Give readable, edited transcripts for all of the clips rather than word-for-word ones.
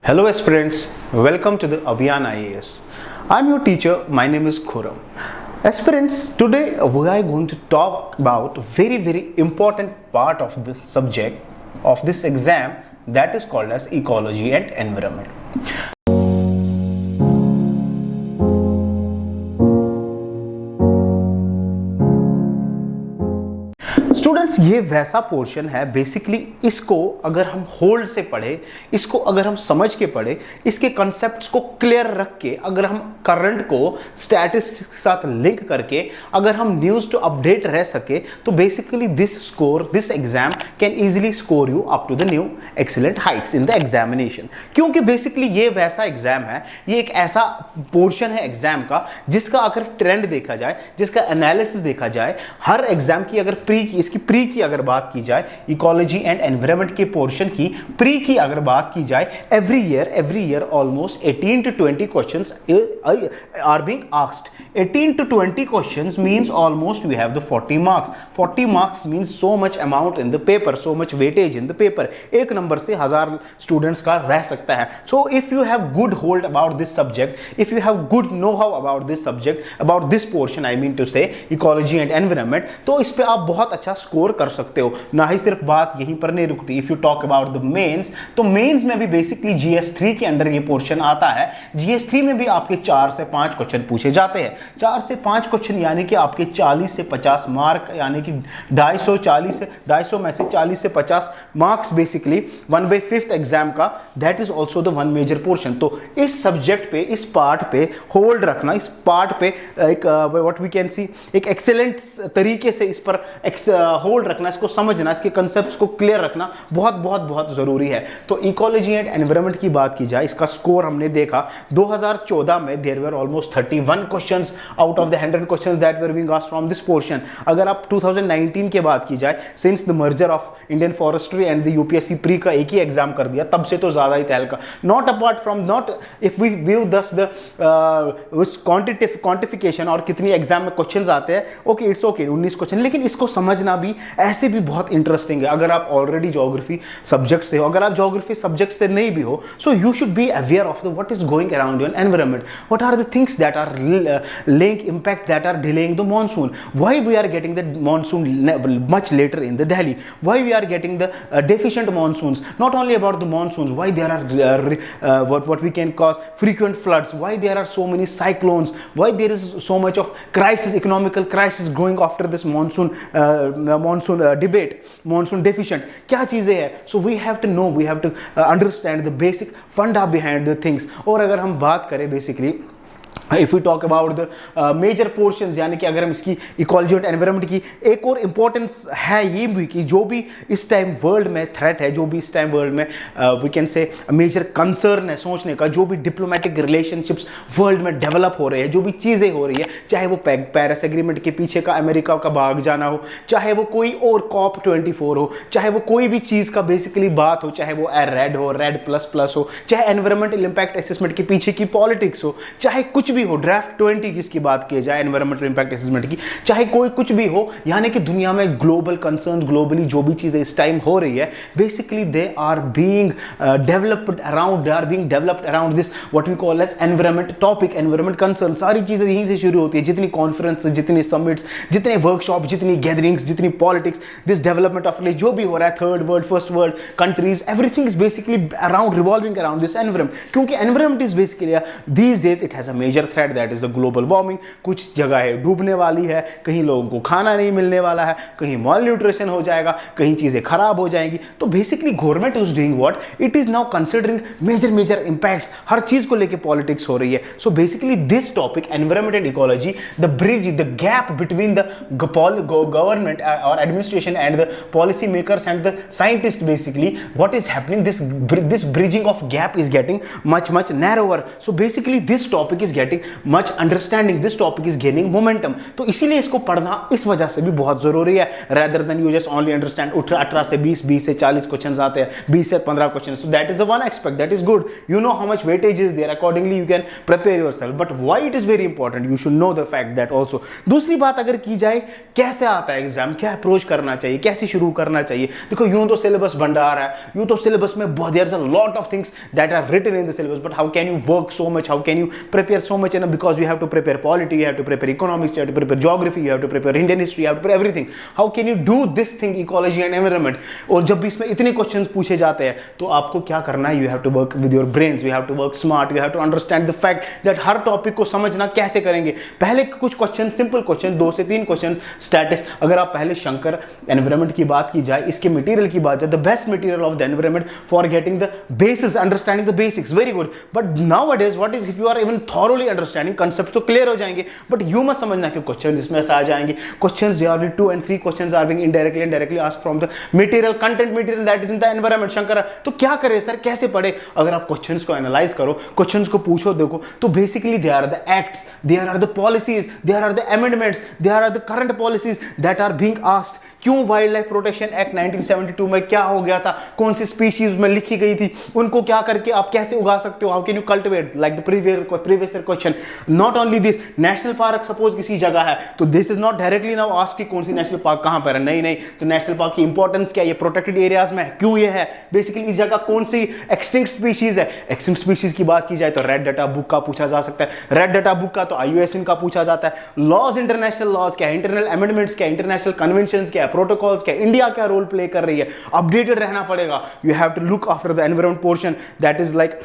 Hello aspirants, welcome to the Abhiyan IAS. I'm your teacher, my name is Khurram. Aspirants, today we are going to talk about very important part of this subject, of this exam, that is called as ecology and environment. Students, ये वैसा portion है basically, इसको अगर हम hold से पढ़े, इसको अगर हम समझ के पढ़े, इसके कॉन्सेप्ट्स को क्लियर रख के, अगर हम करंट को स्टैटिस्टिक्स के साथ लिंक करके अगर हम न्यूज़ टू अपडेट रह सके, तो basically this exam can easily score you up to the new excellent heights in the examination. क्योंकि बेसिकली ये वैसा एग्जाम है, ये एक ऐसा पोर्शन है एग्जाम का जिसका अगर ट्रेंड देखा जाए, जिसका एनालिसिस देखा जाए, हर एग्जाम की अगर इसकी प्री की अगर बात की जाए, इकोलॉजी एंड एनवायरनमेंट के पोर्शन की प्री की अगर बात की जाए, every year almost 18 to 20 questions are being asked. 18 to 20 questions means almost we have the 40 marks. 40 marks means so much amount in the paper, so much weightage in the paper. एक number से 1000 students का रह सकता है. So if you have good hold about this subject, if you have good know-how about this subject, about this portion I mean to say, ecology and environment, तो इस पे आप बहुत अच्छा स्कोर कर सकते हो. ना ही सिर्फ बात यहीं पर नहीं रुकती. If you talk about the mains, तो मेंस में भी बेसिकली GS3 के अंडर ये पोर्शन आता है. GS3 में भी आपके 4 से 5 क्वेश्चन पूछे जाते हैं. 4 से 5 क्वेश्चन यानी कि आपके 40 से 50 मार्क, यानी कि 250 में से 40 से 50 मार्क्स बेसिकली 1/5 एग्जाम का, that is also the one major portion. तो इस सब्जेक्ट पे, इस पार्ट पे होल्ड रखना, इस पार्ट पे एक व्हाट वी कैन सी, एक एक्सेलेंट तरीके से इस पर होल्ड रखना, इसको समझना, इसके कंसेप्ट्स को क्लियर रखना बहुत जरूरी है. तो इकोलॉजी एंड एनवायरनमेंट की बात की जाए, इसका स्कोर हमने देखा 2014 में there were almost 31 questions out of the 100 questions that were being asked from this portion. अगर आप 2019 के बात की जाए, since the merger of Indian Forestry and the UPSC pre का एक ही एग्जाम कर दिया, तब से तो ज़्यादा ही तहलका. Not apart from, not if we view thus the उस quantification और कितनी एग्जाम में क्वेश्चंस आते हैं, ओके इट्स ओके 19 क्वेश्चन, लेकिन इसको समझना भी ऐसे भी बहुत इंटरेस्टिंग है. अगर आप ऑलरेडी ज्योग्राफी सब्जेक्ट से हो, अगर आप ज्योग्राफी सब्जेक्ट से नहीं भी हो, so you should be aware of the what is going around your environment, what are the things that are laying impact that are delaying the monsoon, why we are getting the monsoon much later in the Delhi, why we are getting the deficient monsoons, not only about the monsoons, why there are what we can cause frequent floods, why there are so many cyclones, why there is so much of crisis, economical crisis growing after this monsoon debate, monsoon deficient, क्या चीज़ें हैं. So we have to know, we have to understand the basic funda behind the things. और अगर हम बात करें basically, if you talk about the major portions, यानी कि अगर हम इसकी इकोलॉजी और एनवायरनमेंट की एक और इंपॉर्टेंस है ये भी कि जो भी इस टाइम वर्ल्ड में थ्रेट है, जो भी इस टाइम वर्ल्ड में we can say major concern है सोचने का, जो भी डिप्लोमेटिक रिलेशनशिप्स वर्ल्ड में डेवलप हो रहे हैं, जो भी चीज़ें हो रही है, चाहे वो पेरिस एग्रीमेंट के पीछे का अमेरिका का भाग जाना हो, चाहे वो कोई और COP24 हो, चाहे वो कोई भी चीज़ का बेसिकली बात हो, चाहे वो रेड हो, REDD++ हो, चाहे एनवायरमेंटल इंपैक्ट असेसमेंट के पीछे की पॉलिटिक्स हो, चाहे कुछ भी हो, ड्राफ्ट 20 किसकी बात की जाए एनवायरमेंटल इंपैक्ट असेसमेंट की, चाहे कोई कुछ भी हो, यानी कि दुनिया में ग्लोबल कंसर्न, ग्लोबली जो भी चीजें इस टाइम हो रही है, basically they are being developed around this what we call as environment topic, environment concern. सारी चीजें यहीं से शुरू होती है. जितनी कॉन्फ्रेंस, जितनी समिट्स, जितने वर्कशॉप, जितनी गैदरिंग्स, जितनी पॉलिटिक्स, दिस डेवलपमेंट ऑफ जो भी हो रहा है, third world, first world countries, everything is basically around revolving around this environment. क्योंकि environment is basically these days it has a major threat, that is the global warming. कुछ जगह डूबने वाली है, कहीं लोगों को खाना नहीं मिलने वाला है, कहीं मॉल न्यूट्रिशन हो जाएगा, कहीं चीजें खराब हो जाएंगी. तो basically government is doing what, it is now considering major impacts. हर चीज को लेके पॉलिटिक्स हो रही है. So basically this topic environment and ecology, the bridge, the gap between the government और administration and the policy makers and the scientist, basically what is happening, this bridging of gap is getting much narrower. So basically this topic is getting much understanding, this topic is gaining momentum. तो इसीलिए इसको पढ़ना इस वजह से भी बहुत जरूरी है, rather than you just only understand 18 से 20, 20 से 40 क्वेश्चंस आते हैं, 20 से 15 question, so that is the one aspect, that is good, you know how much weightage is there, accordingly you can prepare yourself, but why it is very important, you should know the fact that also। दूसरी बात अगर की जाए कैसे आता है exam, क्या approach करना चाहिए, कैसे शुरू करना चाहिए। देखो यूं तो सिलेबस भंडार है, यूं तो सिलेबस में बहुत there is a lot of things that are written in the syllabus, but how can you work so much, how can you prepare so much, and because you have to prepare polity, you have to prepare economics, you have to prepare geography, you have to prepare Indian history, you have to prepare everything. How can you do this thing, ecology and environment. और जब भी इसमें इतने questions पूछे जाते हैं तो आपको क्या करना है, you have to work with your brains, you have to work smart, you have to understand the fact that हर टॉपिक को समझना कैसे करेंगे। पहले कुछ क्वेश्चन, सिंपल क्वेश्चन, 2 से 3 क्वेश्चन स्टैटिक्स, अगर आप पहले शंकर एनवायरनमेंट की बात की जाए, इसके मटेरियल की बात जाए, the best material of the environment for getting the basis, understanding the basics, very good. But nowadays what is, if you are even thoroughly understanding, concept तो क्लियर हो जाएंगे, बट यू मत समझना कि क्वेश्चन इसमें से आ जाएंगे। Questions they are 2 and 3 questions are being indirectly and directly asked from the material, content material that is in the environment Shankar. तो क्या करें सर, कैसे पढ़े? अगर आप क्वेश्चंस को एनालाइज करो, क्वेश्चंस को पूछो, देखो, तो basically they are the acts, they are the policies, they are the amendments, they are the current policies that are being asked. क्यों वाइल्ड लाइफ प्रोटेक्शन एक्ट 1972 में क्या हो गया था, कौन सी स्पीशीज में लिखी गई थी, उनको क्या करके आप कैसे उगा सकते हो, how can you cultivate, like the previous question. Not only this, national park suppose किसी जगह है, तो this is not directly now ask कि कौन सी नेशनल पार्क कहां पर है, नहीं, तो नेशनल पार्क की इंपॉर्टेंस क्या है, ये प्रोटेक्टेड एरियाज में क्यों ये है, बेसिकली इस जगह कौन सी एक्सटिंक्ट स्पीशीज है। एक्सटिंक्ट स्पीशीज की बात की जाए तो रेड डाटा बुक का पूछा जा सकता है, रेड डाटा बुक का तो IUCN का पूछा जाता है। लॉज, इंटरनेशनल लॉज क्या है, इंटरनल अमेंडमेंट्स क्या है, इंटरनेशनल कन्वेंशंस क्या है, प्रोटोकॉल्स क्या है, इंडिया क्या रोल प्ले कर रही है, अपडेटेड रहना पड़ेगा। You have to look after the environment portion that is like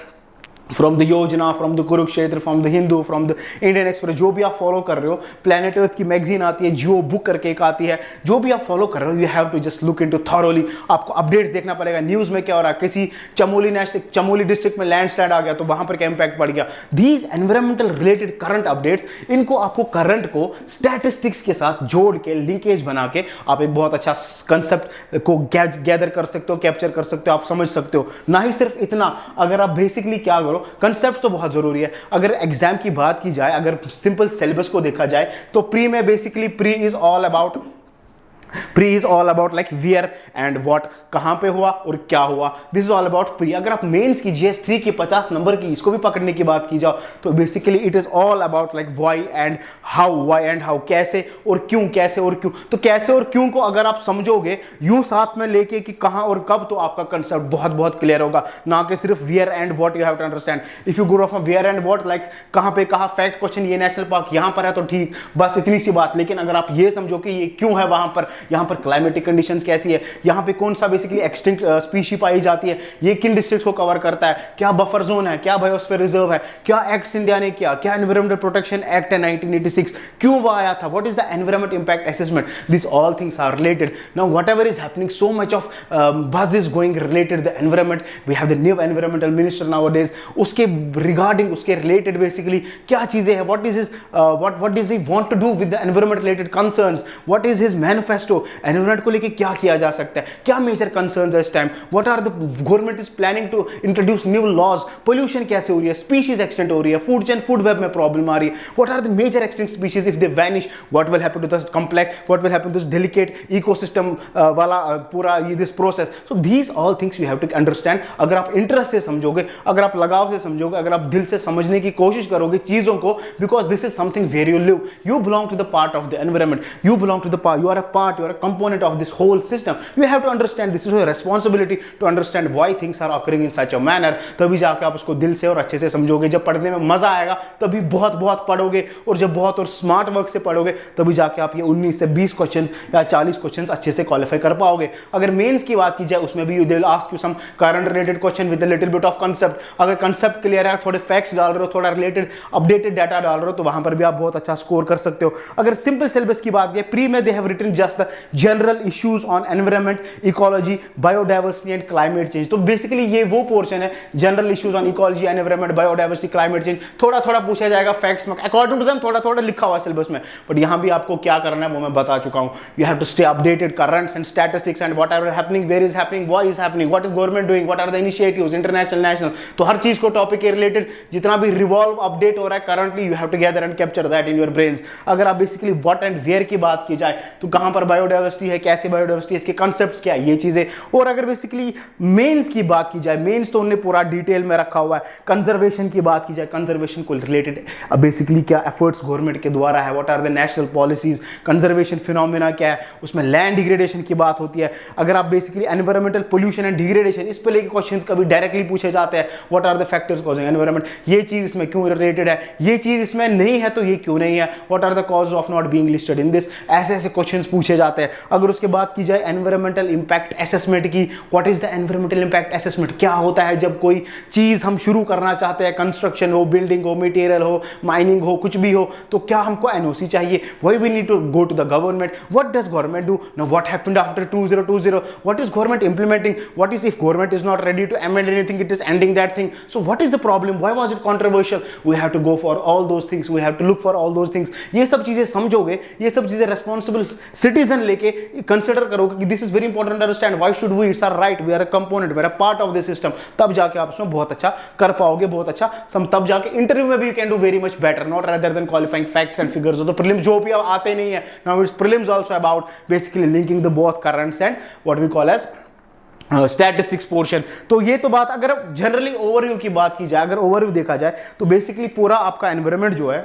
from the Yojana, from the Kurukshetra, from the Hindu, from the Indian Express, जो भी आप फॉलो कर रहे हो, प्लैनेट अर्थ की मैगजीन आती है, जियो बुक करके एक आती है, जो भी आप फॉलो कर रहे हो, you have to just look into thoroughly. आपको अपडेट्स देखना पड़ेगा, न्यूज में क्या हो रहा है, किसी चमोली डिस्ट्रिक्ट में लैंडस्लाइड आ गया तो वहां पर क्या इंपैक्ट पड़ गया। These environmental related current updates, इनको आपको करंट को स्टैटिस्टिक्स के साथ जोड़ के, लिंकेज बना के आप एक बहुत अच्छा कंसेप्ट को गैदर कर सकते हो, कैप्चर कर सकते हो, आप समझ सकते हो। ना ही सिर्फ इतना, अगर आप बेसिकली क्या करो, कंसेप्ट तो बहुत जरूरी है। अगर एग्जाम की बात की जाए, अगर सिंपल सिलेबस को देखा जाए तो प्री में basically pre is all about like where and what, कहां पे हुआ और क्या हुआ, this is all about pre. अगर आप मेंस की GS 3 की 50 नंबर की इसको भी पकड़ने की बात की जाओ तो basically it is all about like why and how, कैसे और क्यों, कैसे और क्यों। तो कैसे और क्यों को अगर आप समझोगे यूं साथ में लेके कि कहां और कब, तो आपका कंसेप्ट बहुत क्लियर होगा, ना कि सिर्फ where and what. You have to understand, if you go from where and what, like कहां पे कहा, फैक्ट क्वेश्चन, ये नेशनल पार्क यहां पर है तो ठीक, बस इतनी सी बात। लेकिन अगर आप ये समझो कि ये क्यों है वहां पर, यहां पर क्लाइमेटिक कंडीशंस कैसी है, यहां पे कौन सा बेसिकली एक्सटिंक्ट स्पीशी पाई जाती है, ये किन डिस्ट्रिक्ट्स को कवर करता है, क्या बफर जोन है, क्या बायोस्फीयर रिजर्व है, क्या एक्ट्स इंडिया ने किया, क्या एनवायरमेंटल प्रोटेक्शन एक्ट है 1986 क्यों वो आया था, what is the environment impact assessment, this all things are related. Now whatever is happening, so much of बuzz is going related the environment, we have the new environmental minister nowadays, उसके regarding, उसके related basically क्या चीजें हैं, what is his what does he want to do with the environment related concerns, what is his manifesto, environment को लेके क्या किया जा सकता है, क्या मेजर कंसर्न्स है इस time, what are the government is planning to introduce new laws, pollution कैसे हो रही है, स्पीशीज एक्सटेंट हो रही है, फूड चेन, फूड वेब में प्रॉब्लम आ रही है, what are the major extinct species if they vanish, what will happen to this complex, what will happen to this delicate ecosystem वाला पूरा ये this process. So these all things you have to understand. अगर आप interest से समझोगे, अगर आप लगाव से समझोगे, अगर आप दिल से समझने की कोशिश करोगे चीजों को, because this is something where you live, you belong to the part of the environment, you belong to the part, you are a part, you are a component of this whole system. You have to understand, this is your responsibility to understand why things are occurring in such a manner. तभी जाके आप उसको दिल से और अच्छे से समझोगे। जब पढ़ने में मजा आएगा तभी बहुत पढ़ोगे, और जब बहुत और स्मार्ट वर्क से पढ़ोगे तभी जाके आप ये 19 से 20 क्वेश्चंस या 40 क्वेश्चंस अच्छे से क्वालिफाई कर पाओगे। अगर मेंस की बात की जाए उसमें भी they will ask you some current related question with a little bit of concept. अगर कांसेप्ट क्लियर है, थोड़े फैक्ट्स डाल रहे हो, थोड़ा रिलेटेड अपडेटेड डाटा डाल रहे हो, तो वहां पर भी आप बहुत अच्छा स्कोर कर सकते हो। अगर सिंपल सिलेबस की बात की प्री में they have written just the general issues on environment, ecology, biodiversity and climate change. तो बेसिकली ये वो पोर्शन है general issues on ecology, environment, biodiversity, climate change. थोड़ा थोड़ा पूछा जाएगा फैक्ट्स में अकॉर्डिंग टू देम, थोड़ा थोड़ा लिखा हुआ सिलेबस में, बट यहां भी आपको क्या करना है वो मैं बता चुका हूं। You have to stay updated, currents and statistics and whatever happening, where is happening, why is happening, what is government doing, what are the initiatives international, national. तो हर चीज को टॉपिक के रिलेटेड जितना भी रिवॉल्व अपडेट हो रहा है currently, you have to gather and capture that in your brains. अगर आप बेसिकली व्हाट एंड वेयर की बात की जाए तो कहां पर बायोडाइवर्सिटी है, कैसे बायोडाइवर्सिटी, इसके कॉन्सेप्ट्स क्या है, ये चीजें। और अगर बेसिकली मेंस की बात की जाए, मेंस तो उन्होंने पूरा डिटेल में रखा हुआ है। कंजर्वेशन की बात की जाए, कंजर्वेशन को रिलेटेड बेसिकली क्या एफर्ट्स गवर्नमेंट के द्वारा है, what are the national policies, conservation phenomena क्या है, उसमें लैंड डिग्रेडेशन की बात होती है। अगर आप basically environmental pollution and degradation, इस पे लेके क्वेश्चंस कभी डायरेक्टली पूछे जाते हैं, what are the factors causing environment, ये चीज इसमें क्यों रिलेटेड है, ये चीज इसमें नहीं है तो ये क्यों नहीं है, what are the cause of not being listed in this, ऐसे ऐसे क्वेश्चंस पूछे जाते हैं। अगर उसके बात की जाए एनवायरमेंटल इंपैक्ट असेसमेंट की, what is the environmental impact assessment, क्या होता है जब कोई चीज हम शुरू करना चाहते हैं, कंस्ट्रक्शन हो, बिल्डिंग हो, मटेरियल हो, माइनिंग हो, कुछ भी हो, तो क्या हमको एनओसी चाहिए, why we need to go to the government, what does government do, now what happened after 2020, what is government implementing, what is if government is not ready to amend anything, it is ending that thing, so what is the problem, why was it controversial, we have to go for all those things, we have to look for all those things। ये सब चीजें समझोगे, ये सब चीजें responsible citizen लेके consider करोगे कि this is very important to understand, why should we, it's our right, we are a component, we are a part of the system, तब जाके आप उसमें बहुत अच्छा कर पाओगे, बहुत अच्छा तब जाके इंटरव्यू में भी you can do very much better, not rather than qualifying facts and figures। तो prelims जो भी आते नहीं है, now it's prelims also about basically linking the both currents and what we call as statistics portion. तो ये तो बात, अगर जनरली ओवरव्यू की बात की जाए, अगर ओवरव्यू देखा जाए तो बेसिकली पूरा आपका एनवायरनमेंट जो है,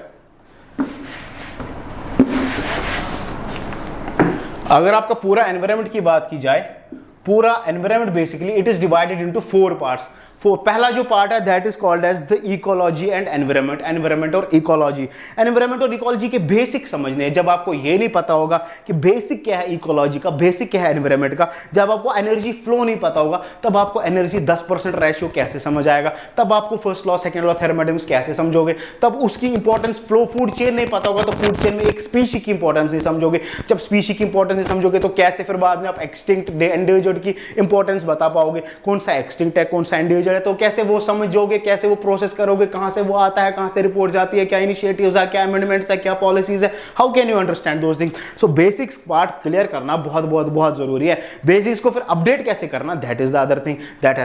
अगर आपका पूरा एनवायरनमेंट की बात की जाए, पूरा environment basically it is divided into 4 parts. पहला जो पार्ट है that is called as the ecology and environment, environment और इकोलॉजी। एनवायरनमेंट और इकोलॉजी के बेसिक समझने हैं। जब आपको ये नहीं पता होगा कि बेसिक क्या है इकोलॉजी का, बेसिक क्या है एनवायरनमेंट का, जब आपको एनर्जी फ्लो नहीं पता होगा, तब आपको एनर्जी 10% रेशियो कैसे समझ आएगा, तब आपको first law, second law, thermodynamics कैसे समझोगे, तब उसकी इंपॉर्टेंस फ्लो, फूड चेन नहीं पता होगा तो फूड चेन में एक स्पीशी की इंपॉर्टेंस नहीं समझोगे, जब स्पीशी की इंपॉर्टेंस नहीं समझोगे तो कैसे फिर बाद में आप एक्सटिंक्ट, एंडेंजर्ड की इंपॉर्टेंस बता पाओगे, कौन सा एक्सटिंक्ट है, कौन सा एंडेंजर्ड है, तो कैसे वो समझोगे, कैसे वो प्रोसेस करोगे, कहां से वो आता है, कहां से रिपोर्ट जाती है, क्या इनिशिएटिव्स है, क्या अमेंडमेंट्स है, क्या पॉलिसीज है, how can you understand those things. So basics part clear करना बहुत बहुत बहुत जरूरी है। बेसिक्स को फिर अपडेट कैसे करना, that is the other thing, that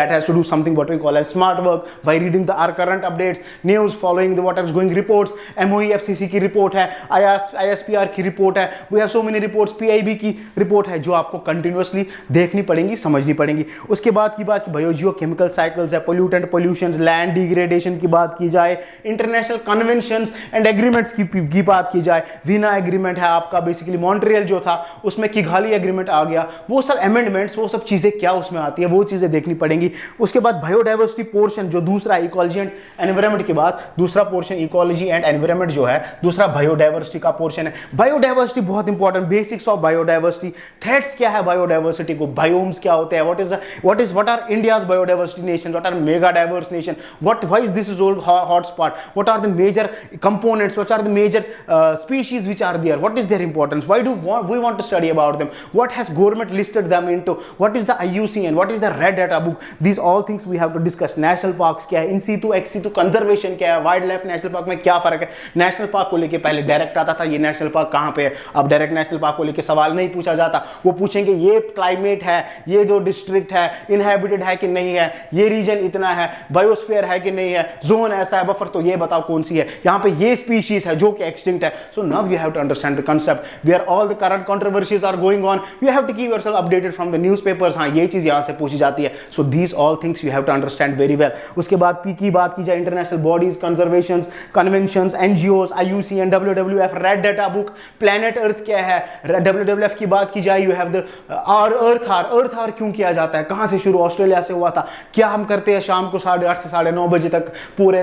has to do something what we call as smart work by reading the are current updates, news, following the what are going reports, MoEFCC की report है, ISPR की report है, we have so many reports, PIB की report है जो आपको continuously देखनी पड़ेंगी, समझनी पड़ेंगी। उसके बाद की बात बायोजियोकेमिकल साइकिल्स है, पोल्यूटेंट, पोल्यूशंस, लैंड डिग्रेडेशन की बात की जाए, इंटरनेशनल कन्वेंशंस एंड एग्रीमेंट्स की बात की जाए, वीना एग्रीमेंट है आपका, बेसिकली मॉन्ट्रियल जो था उसमें किगाली एग्रीमेंट आ गया, वो सब अमेंडमेंट्स, वो सब चीजें क्या उसमें आती है, वो चीजें देखनी पड़ेंगी। उसके बाद बायोडाइवर्सिटी पोर्शन जो दूसरा, इकोलॉजी एंड एनवायरनमेंट के बाद दूसरा पोर्शन इकोलॉजी एंड एनवायरनमेंट जो है, दूसरा बायोडाइवर्सिटी का पोर्शन है। बायोडाइवर्सिटी बहुत important, basics of biodiversity, threats क्या है बायोडाइवर्सिटी को, बायोम्स क्या होते हैं, what are India's biodiversity nation, what are mega diverse nation, why is this is old hot spot, what are the major components, what are the major species which are there, what is their importance, why do we want to study about them, what has government listed them into, what is the IUCN, what is the red data book, these all things we have to discuss। national parks क्या है, in situ ex situ conservation क्या है, wild life national park में क्या फर्क है। National park को लेके पहले डायरेक्ट आता था ये नेशनल पार्क कहां पे है, अब डायरेक्ट नेशनल पार्क को लेके सवाल नहीं पूछा जाता, वो पूछेंगे ये क्लाइमेट है, ये जो डिस्ट्रिक्ट है इनहैबिटेड है कि नहीं है, ये रीजन इतना है, बायोस्फीयर है कि नहीं है, जोन ऐसा है, बफर, तो ये बताओ कौन सी है, यहां पे ये स्पीशीज है जो कि एक्सटिंक्ट है। So now you have to understand the concept where all the current controversies are going on, you have to keep yourself updated from the newspapers. हां, ये चीज यहां से पूछी जाती है। So these all things you have to understand very well. उसके बाद पी की बात की जाए, international bodies, conservations, conventions, NGOs, IUCN, WWF, red data book, planet Earth क्या है, डब्ल्यूडब्ल्यूएफ की बात की जाए, you have the earth hour क्यों किया जाता है, कहां से शुरू, ऑस्ट्रेलिया से हुआ था, था। क्या हम करते हैं शाम को 8:30 से 9:30 बजे तक पूरे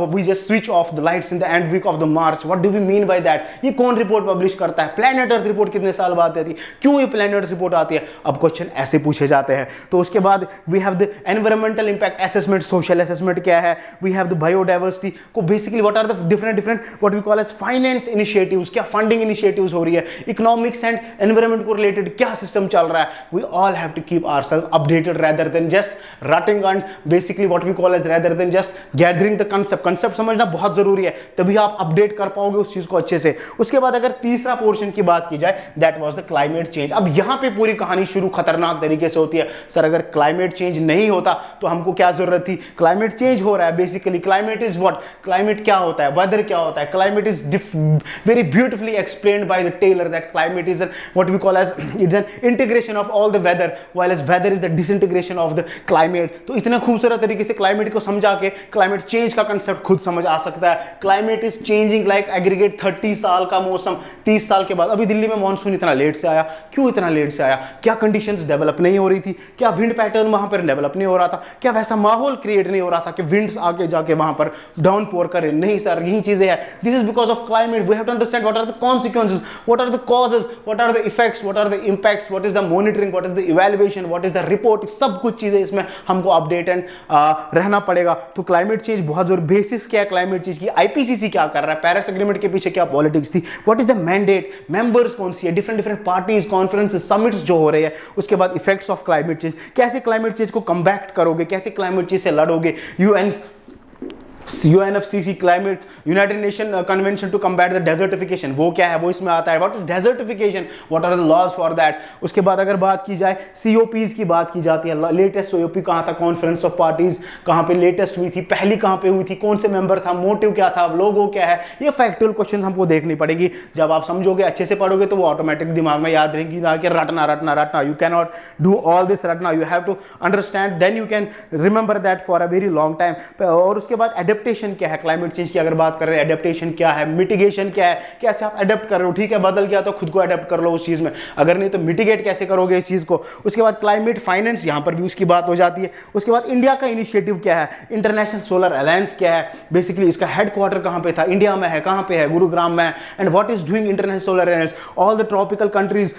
we just switch off the lights in the end week of the March. What do we mean by that? ये कौन रिपोर्ट पब्लिश करता है? प्लैनेट अर्थ रिपोर्ट कितने साल बाद आती है? क्यों ये प्लैनेट अर्थ रिपोर्ट आती है? अब क्वेश्चन ऐसे पूछे जाते हैं। तो उसके बाद we have the environmental impact assessment, social assessment क्या है? वी हैव द बायोडाइवर्सिटी को basically what are the different what we call as finance initiatives, क्या फंडिंग इनिशिएटिव्स हो रही है, इकोनॉमिक्स एंड एनवायरमेंट को रिलेटेड क्या सिस्टम चल रहा है। We all have to keep ourselves updated rather than just rutting and basically what we call as rather than just gathering the concept समझना बहुत जरूरी है, तभी आप अपडेट कर पाओगे उस चीज को अच्छे से। उसके बाद अगर तीसरा पोर्शन की बात की जाए, that was the climate change. अब यहां पे पूरी कहानी शुरू खतरनाक तरीके से होती है। सर अगर क्लाइमेट चेंज नहीं होता तो हमको क्या जरूरत थी? क्लाइमेट चेंज हो रहा है। Basically climate is what? Climate क्या होता है? वेदर क्या होता है? Climate is very beautifully explained by the Taylor that climate is what we call as it's an integration of all the weather while as weather is the disintegration of the climate. तो इतना खूबसूरत तरीके से climate को समझा के climate change का concept खुद समझ आ सकता है। Climate is changing like aggregate 30 साल का मौसम 30 साल के बाद। अभी दिल्ली में मॉनसून इतना लेट से आया, क्यों इतना लेट से आया? क्या कंडीशंस डेवलप नहीं हो रही थी? क्या विंड पैटर्न वहां पर डेवलप नहीं हो रहा था? क्या वैसा माहौल क्रिएट नहीं हो रहा था कि विंड्स आके जाके वहां पर डाउन पोर करे? नहीं सर, यही चीजें हैं। This is because of climate. We have to understand what are the consequences, what are the causes, what are the effects, what are the impacts, what is the monitoring, what is the evaluation, what is the report. सब कुछ चीजें इसमें हमको update and रहना पड़ेगा। तो climate change बहुत जरूरी। बेसिक्स क्या है क्लाइमेट चेंज की? आईपीसीसी क्या कर रहा है? पेरिस एग्रीमेंट के पीछे क्या पॉलिटिक्स थी? What is the mandate? Members कौन सी है? डिफरेंट पार्टीज, कॉन्फ्रेंसेस, समिट्स जो हो रहे हैं। उसके बाद इफेक्ट्स ऑफ क्लाइमेट चेंज, कैसे क्लाइमेट चेंज को कम्बैक्ट करोगे, कैसे क्लाइमेट चेंज से लड़ोगे। UNFCCC climate united nation convention to combat the desertification, वो क्या है? वो इसमें आता है। What is desertification, what are the laws for that. उसके बाद अगर बात की जाए COPs की बात की जाती है। लेटेस्ट COP कहाँ था? कॉन्फ्रेंस ऑफ पार्टीज कहाँ पे लेटेस्ट हुई थी? पहली कहाँ पे हुई थी? कौन से मेंबर था? मोटिव क्या था? लोगो क्या है? ये फैक्चुअल क्वेश्चन हमको देखनी पड़ेगी। जब आप समझोगे, अच्छे से पढ़ोगे तो वो ऑटोमेटिक दिमाग में याद रहेगी, ना कि रटना। You can not do all this रटना। You have to understand, then you can remember that for a very long time. और उसके बाद एडेप्टेशन क्या है? क्लाइमेट चेंज की अगर बात कर रहे हैं, एडेप्टेशन क्या है? मिटिगेशन क्या है? कैसे आप अडेप्ट कर रहे हो? ठीक है, बदल गया तो खुद को अडेप्ट कर लो उस चीज में, अगर नहीं तो मिटिगेट कैसे करोगे इस चीज को। उसके बाद क्लाइमेट फाइनेंस, यहां पर भी उसकी बात हो जाती है। उसके बाद इंडिया का इनिशिएटिव क्या है? इंटरनेशनल सोलर अलायंस क्या है? बेसिकली इसका हेडक्वार्टर कहां पे था? इंडिया में है। कहां पे है? गुरुग्राम में है। And what is doing international solar alliance? All the tropical countries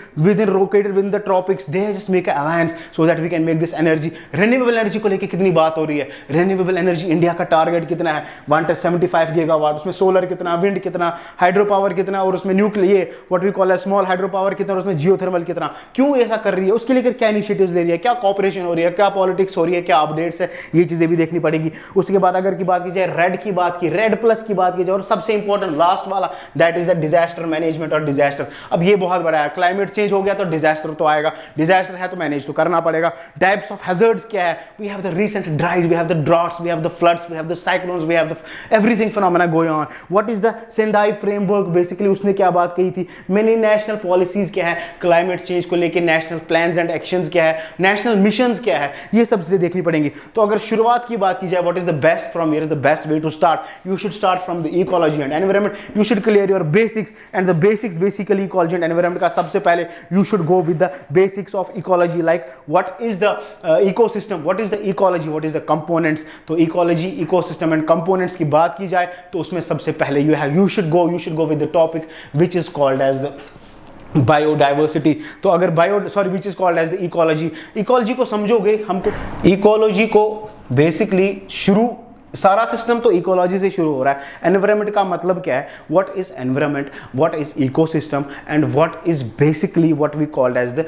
located with the tropics, they just make a alliance so that we can make this energy. Renewable energy को लेकर कितनी बात हो रही है? रिन्यूएबल एनर्जी इंडिया का target कितना है? 175 गीगावाट। उसमें सोलर कितना, विंड कितना, हाइड्रो पावर कितना, और उसमें nuclear what we call small hydro power कितना, और उसमें जियोथर्मल कितना। क्यों ऐसा कर रही है? उसके लिए क्या इनिशिएटिव्स ले रही है? क्या कॉपरेशन हो रही है? क्या पॉलिटिक्स हो रही है? क्या अपडेट्स है? ये चीजें भी देखनी पड़ेगी। उसके बाद अगर की बात की जाए रेड की बात की, रेड प्लस की बात की जाए, और सबसे इंपॉर्टेंट लास्ट वाला, that is the disaster management और डिजास्टर। अब ये बहुत बड़ा है। क्लाइमेट चेंज हो गया तो डिजास्टर तो आएगा, डिजास्टर है तो मैनेज तो करना पड़ेगा। टाइप्स ऑफ हैजर्ड्स क्या है? We have the recent dries, we have the droughts, we have the floods, we have the cyclones, we have the everything phenomena going on. What is the Sendai framework? Basically उसने क्या बात कही थी? Many national policies क्या है climate change को लेके, national plans and actions क्या है, नेशनल मिशंस क्या है, ये सब चीजें देखनी पड़ेंगी। तो अगर शुरुआत की बात की जाए, what is the best from here is the best way to start? You should start from the ecology and environment. You should clear your basics, and the basics basically ecology and environment का सबसे पहले you should go with the basics of ecology, like what is the ecosystem, what is the ecology, what is the components. तो ecology, ecosystem and components की बात की जाए तो उसमें सबसे पहले you should go with the topic which is called as the biodiversity. तो अगर which is called as the ecology को समझोगे, हमको इकोलॉजी को बेसिकली सारा सिस्टम तो इकोलॉजी से शुरू हो रहा है। एनवायरनमेंट का मतलब क्या है? What is environment, what is ecosystem, and what is basically what we called as the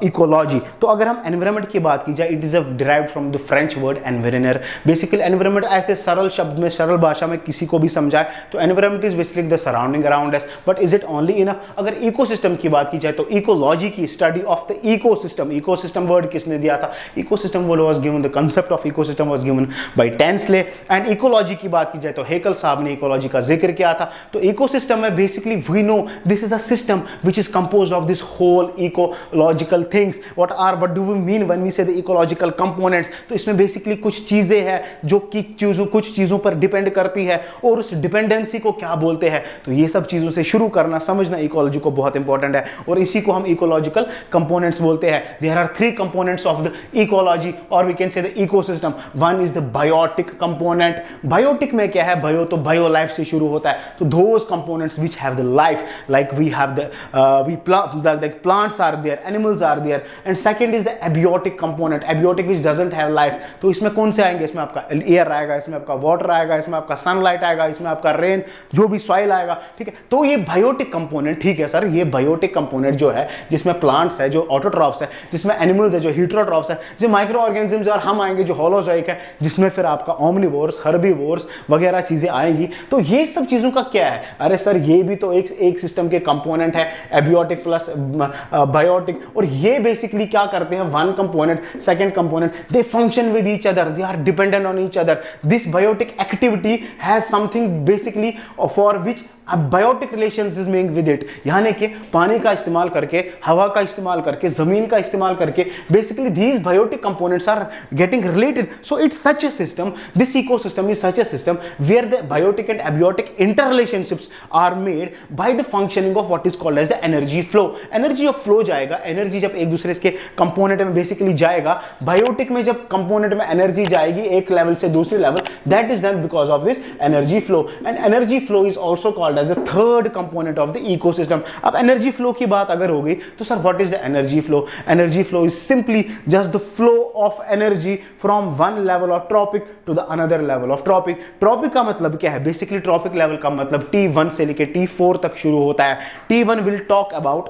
ecology. तो अगर हम एनवायरनमेंट की बात की जाए, it is derived from the French word environner. Basically environment ऐसे सरल शब्द में, सरल भाषा में किसी को भी समझाए तो environment is basically the surrounding around us. But is it only enough? अगर इकोसिस्टम की बात की जाए तो इकोलॉजी की study of the ecosystem. Ecosystem word किसने दिया था? Ecosystem word was given, the concept of ecosystem was given by Tansley and ecology की बात की जाए तो हेकल साहब ने इकोलॉजी का जिक्र किया था। तो इकोसिस्टम में basically we know this is a system which is composed of this whole ecological things. What do we mean when we say the ecological components? तो इसमें बेसिकली कुछ चीजें हैं जो कि कुछ चीजों पर डिपेंड करती है और उस डिपेंडेंसी को क्या बोलते हैं। तो ये सब चीजों से शुरू करना, समझना इकोलॉजी को बहुत इंपॉर्टेंट है और इसी को हम इकोलॉजिकल कंपोनेंट्स बोलते हैं। There are 3 components of the ecology और we can say the ecosystem. One is the biotic component. Biotic में क्या है? बायो तो बायो लाइफ से शुरू होता है। तो those components which have the life, like we have the plants are there, animals are there. And second is the abiotic component, abiotic which doesn't have life. तो इसमें कौन से आएंगे? इसमें आपका एयर आएगा, इसमें आपका वाटर आएगा, इसमें आपका सनलाइट आएगा, इसमें आपका रेन, जो भी सॉइल आएगा, ठीक है। तो ये बायोटिक कंपोनेंट, ठीक है सर, ये बायोटिक कंपोनेंट जो है जिसमें प्लांट्स है, जो ऑटोट्रॉफ्स है, जिसमें एनिमल्स है, जो हेटेरोट्रॉफ्स है, जो माइक्रो ऑर्गेनिजम्स, और हम आएंगे जो होलोजोइक है, जिसमें फिर आपका ओमनिवोर्स, हर्बीवोर्स वगैरह चीजें आएंगी। तो ये सब चीजों का क्या है? अरे सर ये भी तो एक सिस्टम के कंपोनेंट है, एबियोटिक प्लस बायोटिक। और ये बेसिकली क्या करते हैं? One component, second component, they function with each other, they are dependent on each other. This biotic activity has something basically for which biotic relations is making with it. यानी कि पानी का इस्तेमाल करके, हवा का इस्तेमाल करके, जमीन का इस्तेमाल करके, basically these biotic components are getting related. So it's such a system, this ecosystem is such a system where the biotic and abiotic interrelationships are made by the functioning of what is called as the energy flow. Energy of flow जाएगा, energy जब एक दूसरे के component में basically जाएगा, biotic में जब component में एनर्जी जाएगी एक लेवल से दूसरे level, that is done because of this energy flow. And energy flow is also called as the third component of the ecosystem. अब energy flow की बात अगर हो गई तो sir what is the energy flow? Energy flow is simply just the flow of energy from one level of tropic to the another level of tropic. Tropic का मतलब क्या है? Basically tropic level का मतलब T1 से लेके T4 तक शुरू होता है। T1 will talk about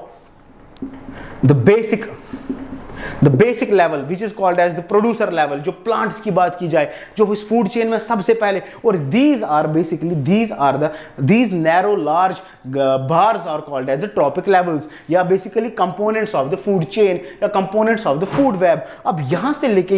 the basic level which is called as the producer level, जो प्लांट्स की बात की जाए, जो इस फूड चेन में सबसे पहले, और these narrow large bars are called as the tropic levels या basically components of the food chain या components of the food web. अब यहां से लेके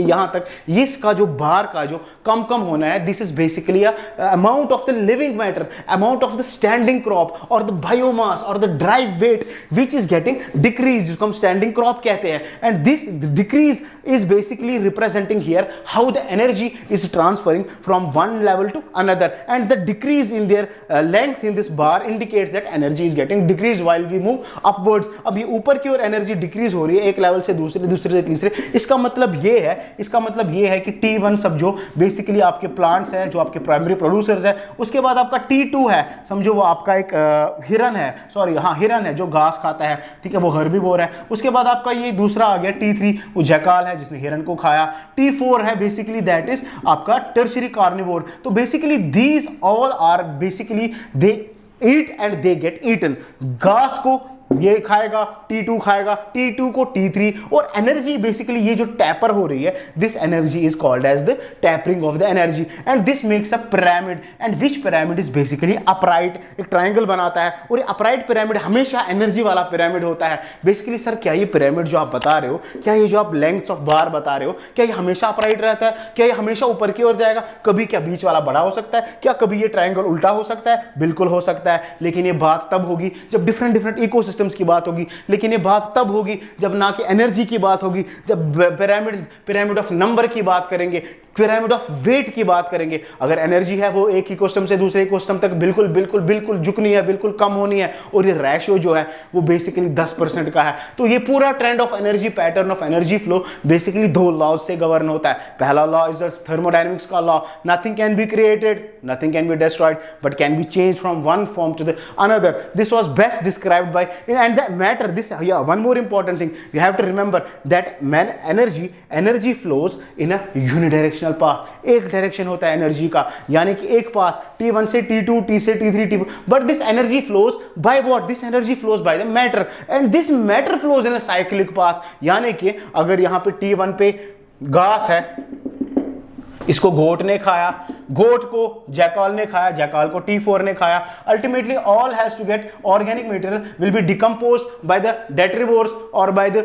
यहां तक इसका जो बार का जो कम होना है, this is basically a amount of the living matter, amount of the standing crop or the biomass or the dry weight which is getting decreased, जिसको हम standing crop कहते हैं। And this decrease is basically representing here how the energy is transferring from one level to another, and the decrease in their length in this bar indicates that energy is getting decreased while we move upwards. अब ये ऊपर की ओर energy decrease हो रही है एक level से दूसरे से तीसरे। इसका मतलब ये है कि T1 सब जो बेसिकली आपके प्लांट्स है, जो आपके प्राइमरी प्रोड्यूसर्स है, उसके बाद आपका T2 है, समझो वो आपका एक हिरन है जो घास खाता है, ठीक है, वो हर्बीवोर है। उसके बाद आपका ये दूसरा आ गया T3, वो जैकाल है जिसने हिरन को खाया। T4 है बेसिकली दैट इज आपका टर्शियरी कार्निवोर। तो basically these all are basically they eat and they get eaten. घास को ये खाएगा, T2 खाएगा, T2 को T3, और एनर्जी बेसिकली ये जो टैपर हो रही है, this energy is called as the tapering of the energy, and this makes a pyramid, and which pyramid is basically upright, एक ट्राइंगल बनाता है, और ये अपराइट पिरामिड हमेशा एनर्जी वाला पिरामिड होता है। बेसिकली सर क्या ये पिरामिड जो आप बता रहे हो, क्या ये जो आप लेंथ्स ऑफ बार बता रहे हो, क्या ये हमेशा अपराइट रहता है? क्या ये हमेशा ऊपर की ओर जाएगा? कभी क्या बीच वाला बड़ा हो सकता है? क्या कभी ये ट्राइंगल उल्टा हो सकता है? बिल्कुल हो सकता है, लेकिन ये बात तब होगी जब डिफरेंट इकोसिस्टम की बात होगी। लेकिन ये बात तब होगी जब ना कि एनर्जी की बात होगी, जब पिरामिड ऑफ नंबर की बात करेंगे, पिरामिड ऑफ वेट की बात करेंगे। अगर एनर्जी है वो एक इकोसिस्टम से दूसरे इकोसिस्टम तक बिल्कुल झुकनी है, बिल्कुल कम होनी है, और ये रेशियो जो है वो बेसिकली 10% का है। तो ये पूरा trend of energy, pattern of energy flow basically 2 laws से गवर्न होता है। पहला लॉ इज द थर्मोडायनेमिक्स का law, nothing can be created, nothing can be destroyed, but can be change from one form to the another. This was best described by and the matter this one more important thing you have to remember that energy flows in a unidirectional path. एक direction होता है energy का, यानी कि एक path T1 से T2, T से T3, T4, but this energy flows by what? This energy flows by the matter, and this matter flows in a cyclic path. यानी कि अगर यहां पे T1 पे घास है, इसको गोट ने खाया, गोट को जैकाल ने खाया, जैकाल को T4 ने खाया. Ultimately all has to get organic material will be decomposed by the detrivores or by the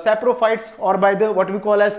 saprophytes or by the what we call as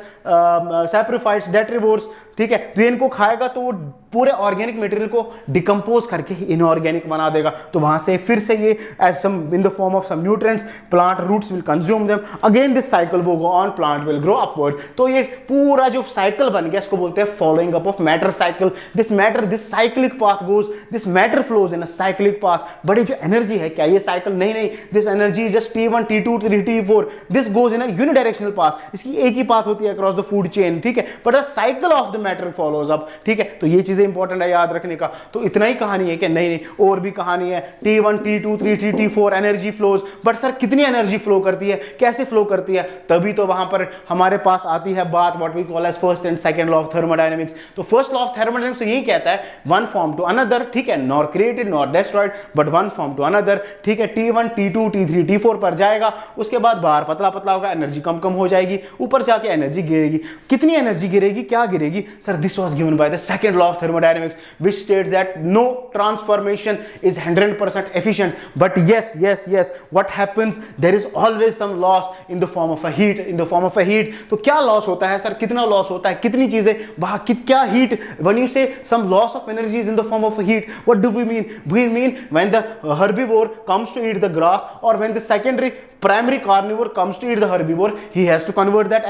saprophytes, detrivores. ठीक है, तो इनको खाएगा तो वो पूरे ऑर्गेनिक मटेरियल को डिकम्पोज करके इनऑर्गेनिक बना देगा. तो वहां से फिर से ये as some in the form of some nutrients plant roots will consume them. Again this cycle वो go on, plant will grow upward. तो ये पूरा जो साइकिल बन गया इसको बोलते हैं following up of matter cycle. This matter, this cyclic path goes, this matter flows in a cyclic path. But ये जो एनर्जी है, क्या ये साइकिल? नहीं, this energy is just T1 T2 3 T4. This goes in a unidirectional path. इसकी एक ही path होती है अक्रॉस द फूड चेन. ठीक है, but the cycle of the matter follows up. ठीक है, तो ये चीजें इंपॉर्टेंट है याद रखने का. तो इतना ही कहानी है कि नहीं, और भी कहानी है. T1 T2 3 T4 energy flows. But sir कितनी एनर्जी फ्लो करती है, कैसे फ्लो करती है? तभी तो वहां पर हमारे पास आती है बात what we call as first and second law of thermodynamics. तो फर्स्ट लॉ ऑफ थर्मोडायनेमिक्स यही कहता है वन फॉर्म टू अनदर. ठीक है, nor created nor destroyed but one form to another. ठीक है, T1 T2 T3 T4 पर जाएगा, उसके बाद बाहर पतला पतला होगा, एनर्जी कम कम हो जाएगी, ऊपर जाके एनर्जी गिरेगी. कितनी एनर्जी गिरेगी, क्या गिरेगी? Sir this was given by the second law of thermodynamics which states that no transformation is 100% efficient, but yes what happens, there is always some loss in the form of a heat. तो क्या loss होता है sir, कितना loss होता है, कितनी चीजें वहां, क्या heat? when you say some loss of energy is in the form of a heat, what do we mean? We mean when the herbivore comes to eat the grass, or when the primary carnivore comes to eat the herbivore, he has to convert that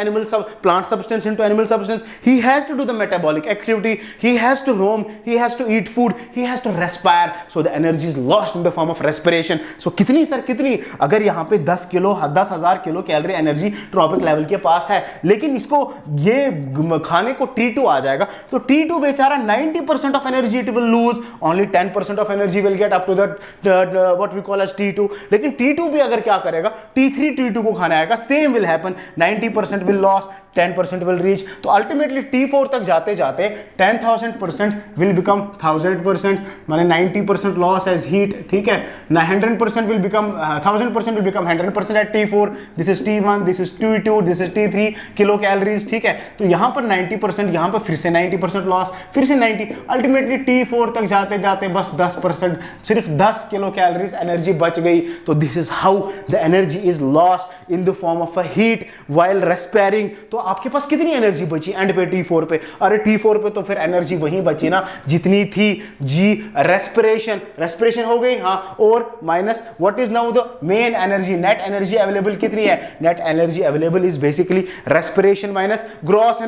plant substance into animal substance. He has to do the metabolic activity, he has to roam, he has to eat food, he has to respire. So the energy is lost in the form of respiration. So कितनी sir, कितनी? अगर यहाँ पे 10,000 kilo calorie energy trophic level के पास है, लेकिन इसको ये खाने को T2 आ जाएगा, तो T2 बेचारा 90% of energy it will lose, only 10% of energy will get up to the what we call as T2. लेकिन T2 भी अगर क्या करेगा, T3 T2 को खाना आएगा, same will happen, 90% will loss, 10% will reach. तो अल्टीमेटली T4 तक जाते जाते 10,000% will become 1,000%, माने 90% loss as heat. ठीक है, 100% will become 1,000% will become 100% at T4. This is T1, this is T2, this is T3 kilo calories. ठीक है, तो यहाँ पर 90%, यहाँ पर फिर से 90% लॉस, फिर से 90. अल्टीमेटली T4 तक जाते जाते बस 10%, सिर्फ 10 किलो कैलोरीज एनर्जी बच गई. तो this is how the energy is lost in the form of a heat while respiring. तो आपके पास कितनी एनर्जी बची एंड पे T4 पे? अरे T4 पे तो फिर एनर्जी वहीं बची ना जितनी थी जी. रेस्पिरेशन हो गई, हाँ, और minus what is now the main energy, net energy available कितनी है? Net energy available is basically respiration minus gross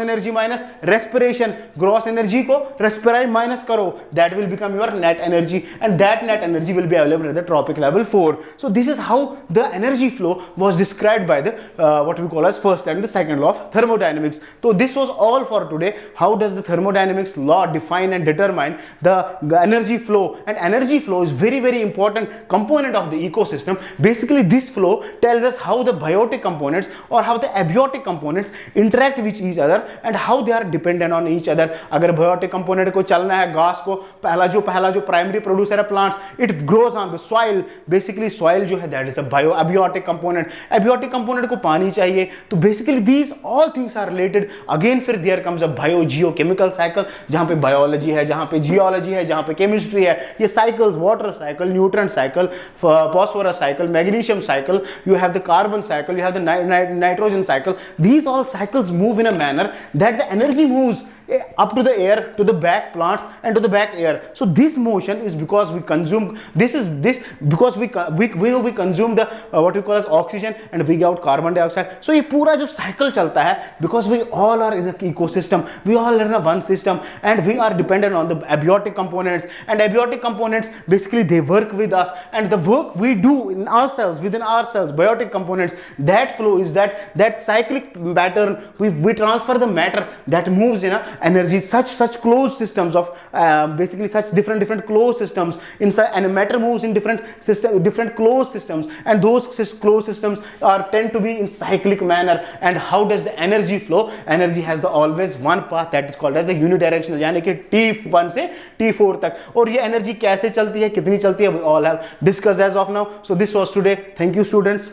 energy minus respiration. Gross energy को रेस्पिराई माइनस करो, that will become your net energy, and that net energy will be available at the trophic level 4. So this is how the energy flow was described by the what we call as first and the second law of thermodynamics. So this was all for today. How does the thermodynamics law define and determine the energy flow? And energy flow is very important component of the ecosystem. Basically this flow tells us how the biotic components or how the abiotic components interact with each other and how they are dependent on each other. अगर biotic component को चलना है, घास को पहला जो primary producer है plants, it grows on the soil. Basically soil जो है that is a abiotic component. Abiotic component को पानी चाहिए. तो basically these all things are related. Again फिर there comes a biogeochemical cycle, जहां पे बायोलॉजी है, जहां पे जियोलॉजी है, जहां पे केमिस्ट्री है. ये cycles, water cycle, nitrogen cycle, phosphorus cycle, magnesium cycle, you have the carbon cycle, you have the nitrogen cycle. These all cycles move in a manner that the energy moves up to the air, to the back plants and to the back air. So this motion is because we consume because we consume the what we call as oxygen and we get out carbon dioxide. So ये पूरा जो cycle चलता है because we all are in an ecosystem, we all are in a one system and we are dependent on the abiotic components, and abiotic components basically they work with us, and the work we do in ourselves, within ourselves, biotic components, that flow is that cyclic pattern. We transfer the matter that moves in a energy, such closed systems of basically such different closed systems inside, and matter moves in different closed systems, and those closed systems tend to be in cyclic manner. And how does the energy flow? Energy has always one path that is called as the unidirectional, यानी कि T1 से T4 तक. और ये energy कैसे चलती है, कितनी चलती है, we all have discussed as of now. So this was today. Thank you students.